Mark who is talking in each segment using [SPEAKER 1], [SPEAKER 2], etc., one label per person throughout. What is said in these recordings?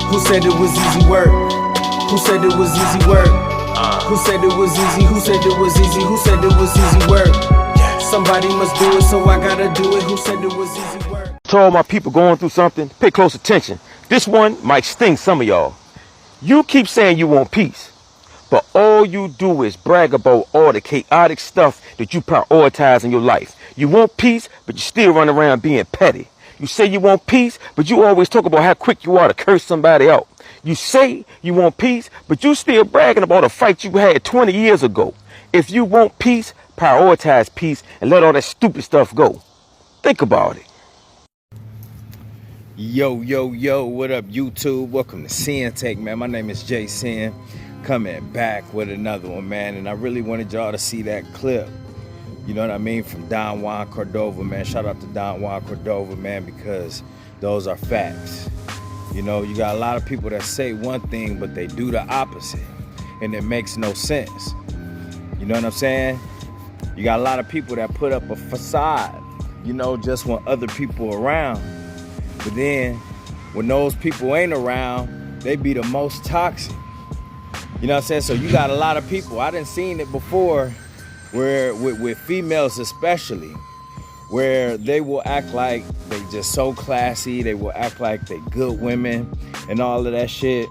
[SPEAKER 1] Who said it was easy work? Who said it was easy work? Who said it was easy? Who said it was easy? Who said it was easy work? Somebody must do it, so I gotta do it. Who said it was easy work?
[SPEAKER 2] To all my people going through something, pay close attention. This one might sting some of y'all. You keep saying you want peace, but all you do is brag about all the chaotic stuff that you prioritize in your life. You want peace, but you still run around being petty. You say you want peace, but you always talk about how quick you are to curse somebody out. You say you want peace, but you still bragging about a fight you had 20 years ago. If you want peace, prioritize peace and let all that stupid stuff go. Think about it.
[SPEAKER 3] Yo, what up, YouTube? Welcome to Sinn-Take, man. My name is Sin, coming back with another one, man. And I really wanted y'all to see that clip, you know what I mean, from Don Juan Cordova, man. Shout out to Don Juan Cordova, man, because those are facts. You know, you got a lot of people that say one thing, but they do the opposite, and it makes no sense. You know what I'm saying? You got a lot of people that put up a facade, you know, just want other people around. But then, when those people ain't around, they be the most toxic. You know what I'm saying? So you got a lot of people, I done seen it before, where with females especially, where they will act like they just so classy, they will act like they good women and all of that shit.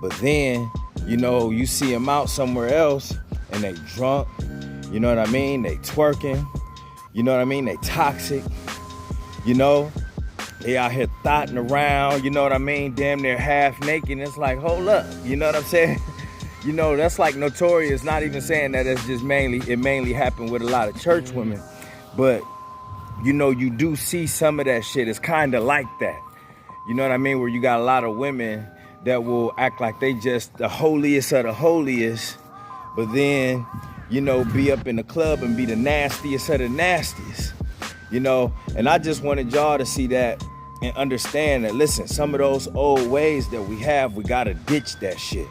[SPEAKER 3] But then, you know, you see them out somewhere else and they drunk, you know what I mean? They twerking, you know what I mean? They toxic, you know? They out here thotting around, you know what I mean? Damn near half naked. It's like, hold up, you know what I'm saying? You know, that's like notorious, not even saying that it's just mainly happened with a lot of church women. But, you know, you do see some of that shit. It's kind of like that. You know what I mean? Where you got a lot of women that will act like they just the holiest of the holiest, but then, you know, be up in the club and be the nastiest of the nastiest. You know, and I just wanted y'all to see that and understand that, listen, some of those old ways that we have, we gotta ditch that shit.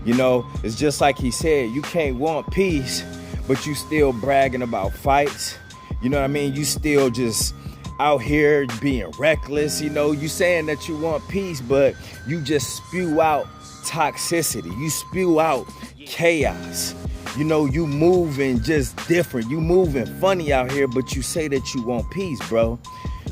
[SPEAKER 3] You know, it's just like he said, you can't want peace, but you still bragging about fights. You know what I mean? You still just out here being reckless. You know, you saying that you want peace, but you just spew out toxicity. You spew out chaos. You know, you moving just different. You moving funny out here, but you say that you want peace, bro.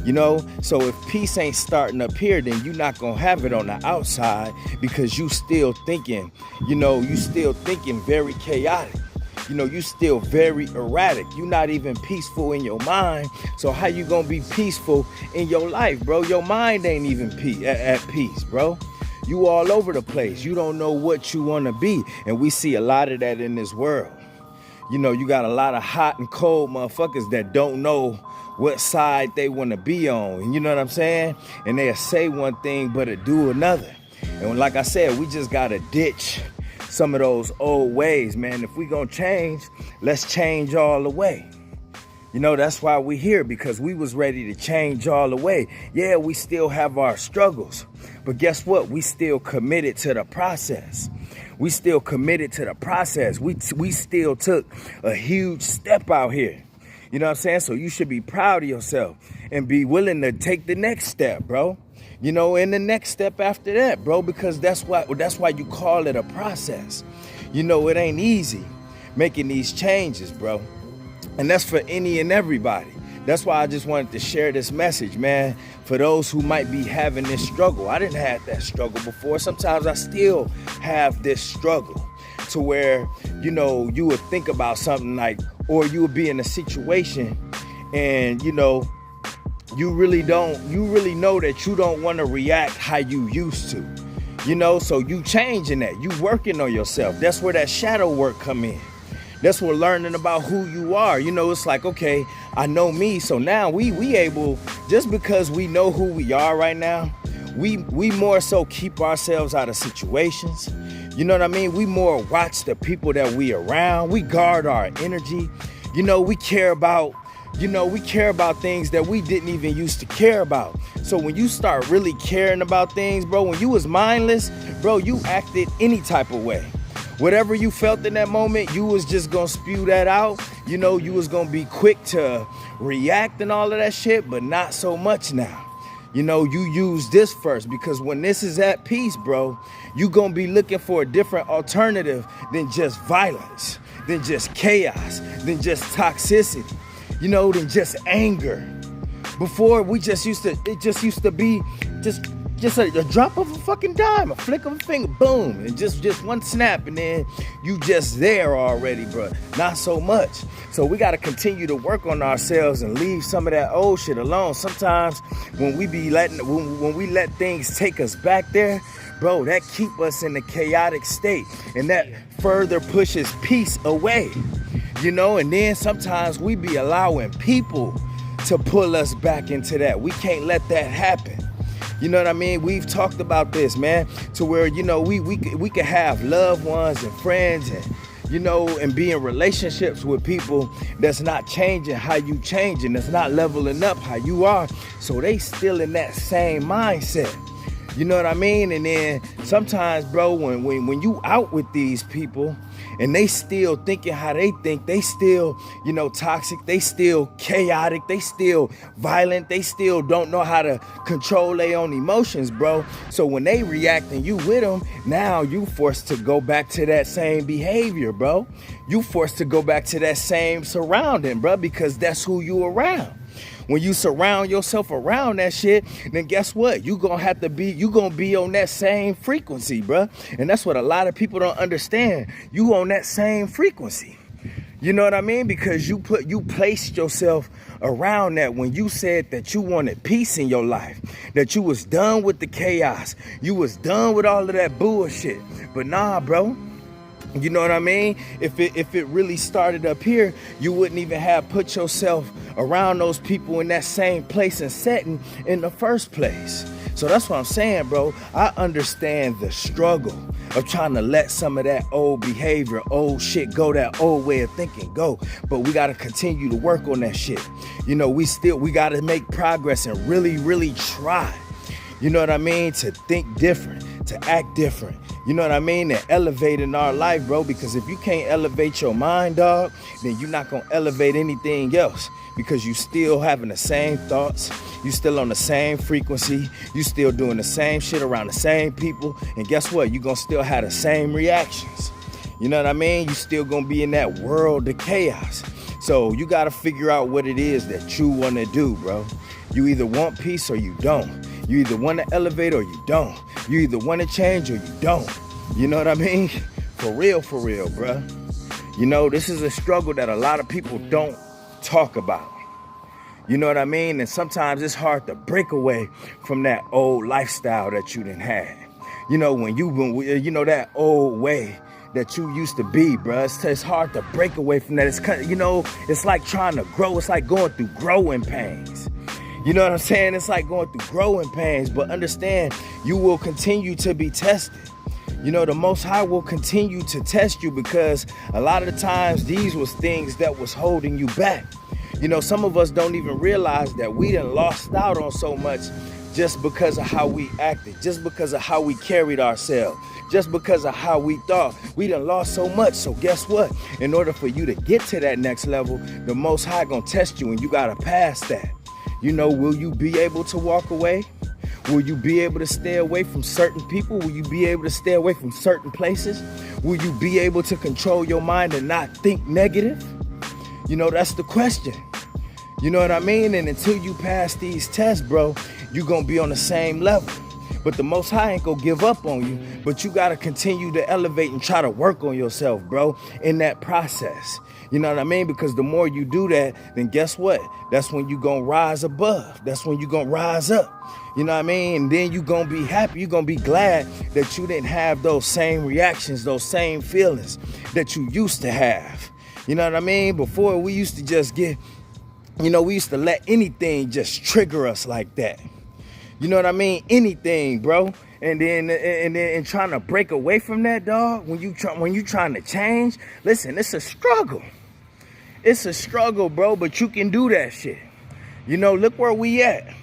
[SPEAKER 3] You know, so if peace ain't starting up here, then you're not gonna have it on the outside, because you still thinking, you know, you still thinking very chaotic. You know, you still very erratic. You're not even peaceful in your mind. So how you gonna be peaceful in your life, bro? Your mind ain't even at peace, bro. You all over the place. You don't know what you want to be. And we see a lot of that in this world. You know, you got a lot of hot and cold motherfuckers that don't know what side they want to be on. You know what I'm saying? And they'll say one thing, but it'll do another. And like I said, we just got to ditch some of those old ways, man. If we gonna change, let's change all the way. You know, that's why we here, because we was ready to change all the way. Yeah, we still have our struggles, but guess what? We still committed to the process. We still committed to the process. We still took a huge step out here. You know what I'm saying? So you should be proud of yourself and be willing to take the next step, bro. You know, and the next step after that, bro, because that's why you call it a process. You know, it ain't easy making these changes, bro. And that's for any and everybody. That's why I just wanted to share this message, man, for those who might be having this struggle. I didn't have that struggle before. Sometimes I still have this struggle to where, you know, you would think about something like, or you would be in a situation and, you know, you really know that you don't want to react how you used to, you know, so you changing that, you working on yourself. That's where that shadow work come in. That's where learning about who you are. You know, it's like, okay, I know me. So now we able, just because we know who we are right now, we more so keep ourselves out of situations. You know what I mean? We more watch the people that we around. We guard our energy. You know, we care about things that we didn't even used to care about. So when you start really caring about things, bro, when you was mindless, bro, you acted any type of way. Whatever you felt in that moment, you was just gonna spew that out. You know, you was gonna be quick to react and all of that shit, but not so much now. You know, you use this first, because when this is at peace, bro, you gonna be looking for a different alternative than just violence, than just chaos, than just toxicity, you know, than just anger. Before, it just used to be just a drop of a fucking dime, a flick of a finger, boom, and just one snap, and then you just there already, bro. Not so much. So we got to continue to work on ourselves and leave some of that old shit alone. Sometimes when we let things take us back there, bro, that keep us in a chaotic state, and that further pushes peace away, you know. And then sometimes we be allowing people to pull us back into that. We can't let that happen. You know what I mean? We've talked about this, man, to where, you know, we can have loved ones and friends, and, you know, and be in relationships with people that's not changing how you changing, that's not leveling up how you are. So they still in that same mindset. You know what I mean? And then sometimes, bro, when you out with these people and they still thinking how they think, they still, you know, toxic, they still chaotic, they still violent, they still don't know how to control their own emotions, bro. So when they react and you with them, now you forced to go back to that same behavior, bro. You forced to go back to that same surrounding, bro, because that's who you around. When you surround yourself around that shit, then guess what? You gonna be on that same frequency, bruh. And that's what a lot of people don't understand. You on that same frequency. You know what I mean? Because you placed yourself around that when you said that you wanted peace in your life, that you was done with the chaos, you was done with all of that bullshit. But nah, bro. You know what I mean? If it really started up here, you wouldn't even have put yourself around those people in that same place and setting in the first place. So that's what I'm saying, bro. I understand the struggle of trying to let some of that old behavior, old shit go, that old way of thinking go. But we got to continue to work on that shit. You know, we got to make progress and really, really try. You know what I mean? To think different, to act different. You know what I mean? And elevate in our life, bro. Because if you can't elevate your mind, dog, then you're not going to elevate anything else. Because you still having the same thoughts. You still on the same frequency. You still doing the same shit around the same people. And guess what? You're going to still have the same reactions. You know what I mean? You still going to be in that world of chaos. So you got to figure out what it is that you want to do, bro. You either want peace or you don't. You either want to elevate or you don't. You either want to change or you don't. You know what I mean? For real, bro. You know, this is a struggle that a lot of people don't talk about. You know what I mean? And sometimes it's hard to break away from that old lifestyle that you done had. You know, when you know, that old way that you used to be, bro. It's hard to break away from that. It's kind of, you know, it's like trying to grow. It's like going through growing pains. You know what I'm saying? It's like going through growing pains, but understand you will continue to be tested. You know, the Most High will continue to test you, because a lot of the times these was things that was holding you back. You know, some of us don't even realize that we done lost out on so much just because of how we acted, just because of how we carried ourselves, just because of how we thought. We done lost so much. So guess what? In order for you to get to that next level, the Most High gonna test you, and you gotta pass that. You know, will you be able to walk away? Will you be able to stay away from certain people? Will you be able to stay away from certain places? Will you be able to control your mind and not think negative? You know, that's the question. You know what I mean? And until you pass these tests, bro, you're going to be on the same level. But the Most High ain't going to give up on you. But you got to continue to elevate and try to work on yourself, bro, in that process. You know what I mean? Because the more you do that, then guess what? That's when you're going to rise above. That's when you're going to rise up. You know what I mean? And then you're going to be happy. You're going to be glad that you didn't have those same reactions, those same feelings that you used to have. You know what I mean? Before, we used to just get, you know, we used to let anything just trigger us like that. You know what I mean? Anything, bro. And then trying to break away from that, dog, when you trying to change, listen, it's a struggle. It's a struggle, bro, but you can do that shit. You know, look where we at.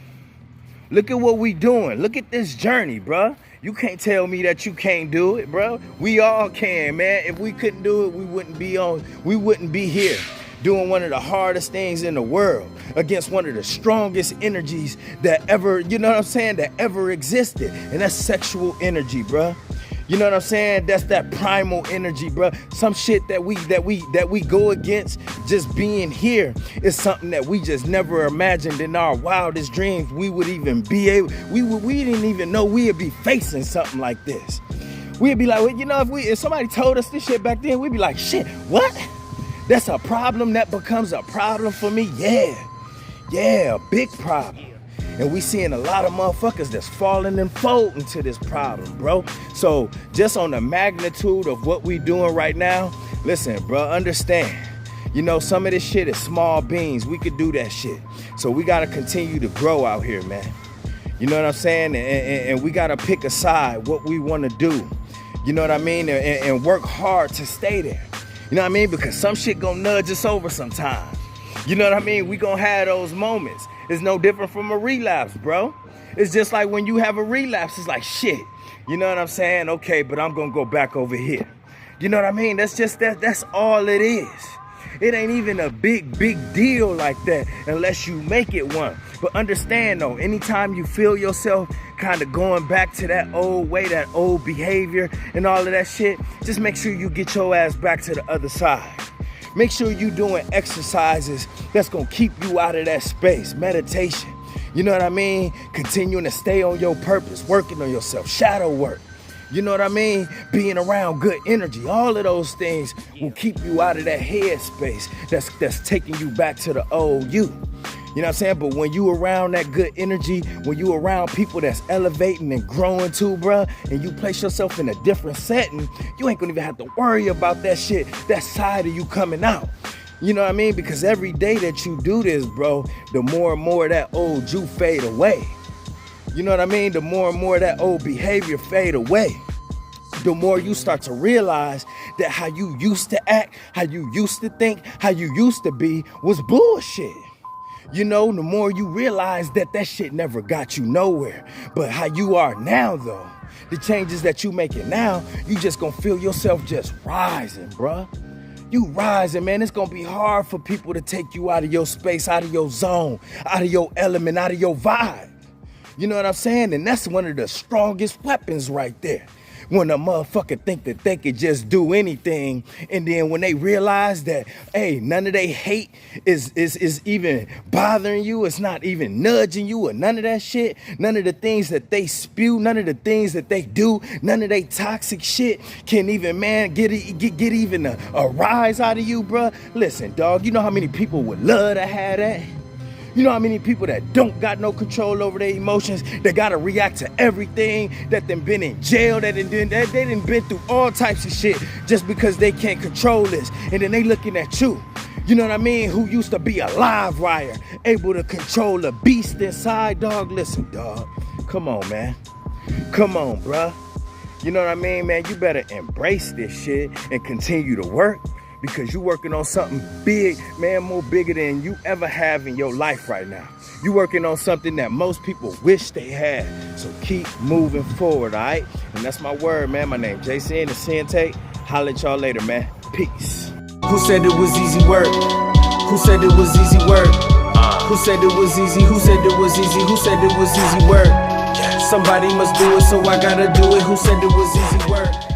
[SPEAKER 3] Look at what we doing. Look at this journey, bro. You can't tell me that you can't do it, bro. We all can, man. If we couldn't do it, we wouldn't be here. doing one of the hardest things in the world against one of the strongest energies that ever, you know what I'm saying, that ever existed. And that's sexual energy, bruh. You know what I'm saying? That's that primal energy, bruh. Some shit that we go against just being here is something that we just never imagined in our wildest dreams we would even be able, we didn't even know we'd be facing something like this. We'd be like, well, you know, if somebody told us this shit back then, we'd be like, shit, what? That's a problem that becomes a problem for me? Yeah, a big problem. And we seeing a lot of motherfuckers that's falling and folding to this problem, bro. So just on the magnitude of what we doing right now, listen, bro, understand. You know, some of this shit is small beans. We could do that shit. So we got to continue to grow out here, man. You know what I'm saying? And we got to pick a side, what we want to do. You know what I mean? And work hard to stay there. You know what I mean? Because some shit gonna nudge us over sometimes. You know what I mean? We gonna have those moments. It's no different from a relapse, bro. It's just like when you have a relapse, it's like, shit. You know what I'm saying? Okay, but I'm gonna go back over here. You know what I mean? That's just that's all it is. It ain't even a big deal like that unless you make it one. But understand though, anytime you feel yourself kind of going back to that old way, that old behavior and all of that shit, just make sure you get your ass back to the other side. Make sure you doing exercises that's gonna keep you out of that space. Meditation, you know what I mean? Continuing to stay on your purpose, working on yourself, shadow work. You know what I mean? Being around good energy. All of those things will keep you out of that head space that's taking you back to the old you. You know what I'm saying? But when you around that good energy, when you around people that's elevating and growing too, bruh, and you place yourself in a different setting, you ain't gonna even have to worry about that shit, that side of you coming out. You know what I mean? Because every day that you do this, bro, the more and more that old you fade away. You know what I mean? The more and more that old behavior fade away. The more you start to realize that how you used to act, how you used to think, how you used to be was bullshit. You know, the more you realize that that shit never got you nowhere. But how you are now, though, the changes that you making now, you just gonna feel yourself just rising, bruh. You rising, man. It's gonna be hard for people to take you out of your space, out of your zone, out of your element, out of your vibe. You know what I'm saying? And that's one of the strongest weapons right there. When a motherfucker think that they could just do anything, and then when they realize that, hey, none of they hate is even bothering you, it's not even nudging you or none of that shit, none of the things that they spew, none of the things that they do, none of they toxic shit can even, man, get even a rise out of you, bruh. Listen, dog, you know how many people would love to have that? You know how many people that don't got no control over their emotions, that gotta react to everything, that done been in jail, that they done been through all types of shit just because they can't control this. And then they looking at you, you know what I mean, who used to be a live wire, able to control the beast inside, dog. Listen, dog, come on, man. Come on, bruh. You know what I mean, man? You better embrace this shit and continue to work. Because you're working on something big, man, more bigger than you ever have in your life right now. You're working on something that most people wish they had. So keep moving forward, all right? And that's my word, man. My name Jason, the Sinn-Take. Holla at y'all later, man. Peace.
[SPEAKER 1] Who said it was easy work? Who said it was easy work? Who said it was easy? Who said it was easy? Who said it was easy work? Somebody must do it, so I gotta do it. Who said it was easy work?